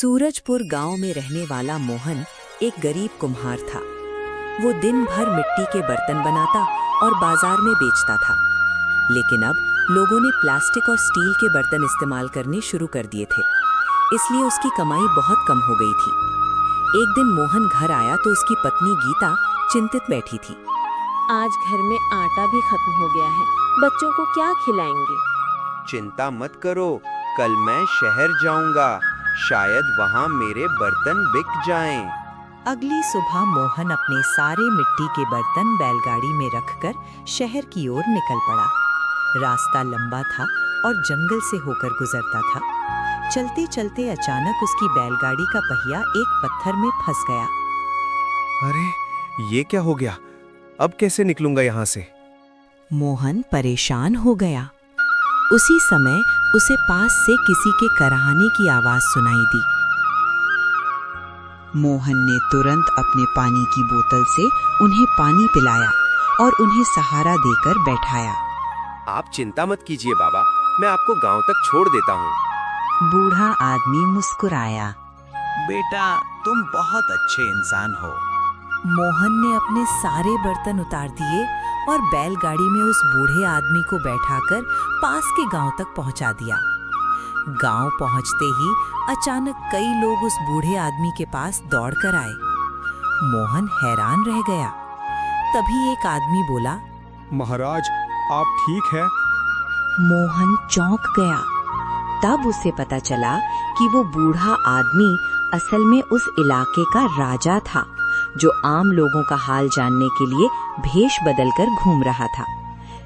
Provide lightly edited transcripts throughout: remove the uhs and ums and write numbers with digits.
सूरजपुर गांव में रहने वाला मोहन एक गरीब कुम्हार था। वो दिन भर मिट्टी के बर्तन बनाता और बाजार में बेचता था। लेकिन अब लोगों ने प्लास्टिक और स्टील के बर्तन इस्तेमाल करने शुरू कर दिए थे, इसलिए उसकी कमाई बहुत कम हो गई थी। एक दिन मोहन घर आया तो उसकी पत्नी गीता चिंतित बैठी थी। आज घर में आटा भी खत्म हो गया है, बच्चों को क्या खिलाएंगे? चिंता मत करो, कल मैं शहर जाऊंगा, शायद वहाँ मेरे बर्तन बिक जाएं। अगली सुबह मोहन अपने सारे मिट्टी के बर्तन बैलगाड़ी में रखकर शहर की ओर निकल पड़ा। रास्ता लंबा था और जंगल से होकर गुजरता था। चलते चलते अचानक उसकी बैलगाड़ी का पहिया एक पत्थर में फंस गया। अरे, ये क्या हो गया? अब कैसे निकलूंगा यहाँ से? मोहन परेशान हो गया। उसी समय उसे पास से किसी के कराहने की आवाज सुनाई दी। मोहन ने तुरंत अपने पानी की बोतल से उन्हें पानी पिलाया और उन्हें सहारा देकर बैठाया। आप चिंता मत कीजिए बाबा, मैं आपको गांव तक छोड़ देता हूँ। बूढ़ा आदमी मुस्कुराया। बेटा, तुम बहुत अच्छे इंसान हो। मोहन ने अपने सारे बर्तन उतार दिए और बैलगाड़ी में उस बूढ़े आदमी को बैठाकर पास के गांव तक पहुंचा दिया। गांव पहुंचते ही अचानक कई लोग उस बूढ़े आदमी के पास दौड़कर आए। मोहन हैरान रह गया। तभी एक आदमी बोला, महाराज, आप ठीक हैं? मोहन चौंक गया। तब उसे पता चला कि वो बूढ़ा आदमी असल में उस इलाके का राजा था, जो आम लोगों का हाल जानने के लिए भेष बदलकर घूम रहा था।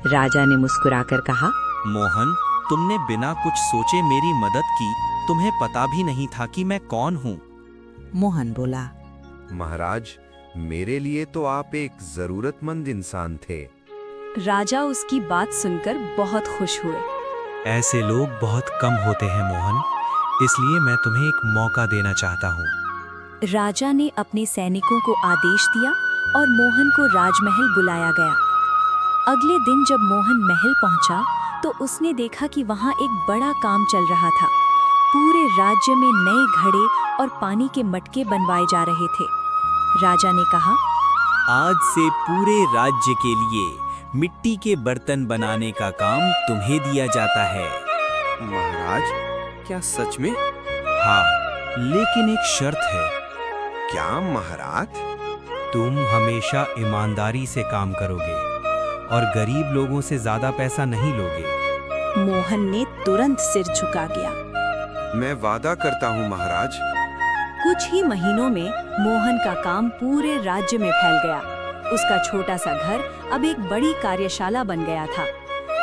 राजा ने मुस्कुराकर कहा, मोहन, तुमने बिना कुछ सोचे मेरी मदद की। तुम्हें पता भी नहीं था कि मैं कौन हूँ। मोहन बोला, महाराज, मेरे लिए तो आप एक जरूरतमंद इंसान थे। राजा उसकी बात सुनकर बहुत खुश हुए। ऐसे लोग बहुत कम होते हैं मोहन, इसलिए मैं तुम्हें एक मौका देना चाहता हूँ। राजा ने अपने सैनिकों को आदेश दिया और मोहन को राजमहल बुलाया गया। अगले दिन जब मोहन महल पहुंचा तो उसने देखा कि वहां एक बड़ा काम चल रहा था। पूरे राज्य में नए घड़े और पानी के मटके बनवाए जा रहे थे। राजा ने कहा, आज से पूरे राज्य के लिए मिट्टी के बर्तन बनाने का काम तुम्हें दिया जाता है। महाराज, क्या सच में? हाँ, लेकिन एक शर्त है। क्या महाराज? तुम हमेशा ईमानदारी से काम करोगे और गरीब लोगों से ज्यादा पैसा नहीं लोगे। मोहन ने तुरंत सिर झुका गया। मैं वादा करता हूँ महाराज। कुछ ही महीनों में मोहन का काम पूरे राज्य में फैल गया। उसका छोटा सा घर अब एक बड़ी कार्यशाला बन गया था।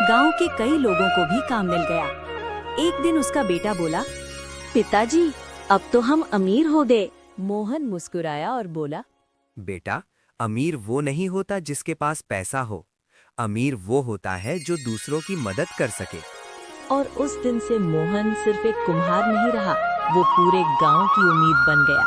गांव के कई लोगों को भी काम मिल गया। एक दिन उसका बेटा बोला, पिताजी, अब तो हम अमीर हो गए। मोहन मुस्कुराया और बोला, बेटा, अमीर वो नहीं होता जिसके पास पैसा हो। अमीर वो होता है जो दूसरों की मदद कर सके। और उस दिन से मोहन सिर्फ एक कुम्हार नहीं रहा, वो पूरे गांव की उम्मीद बन गया।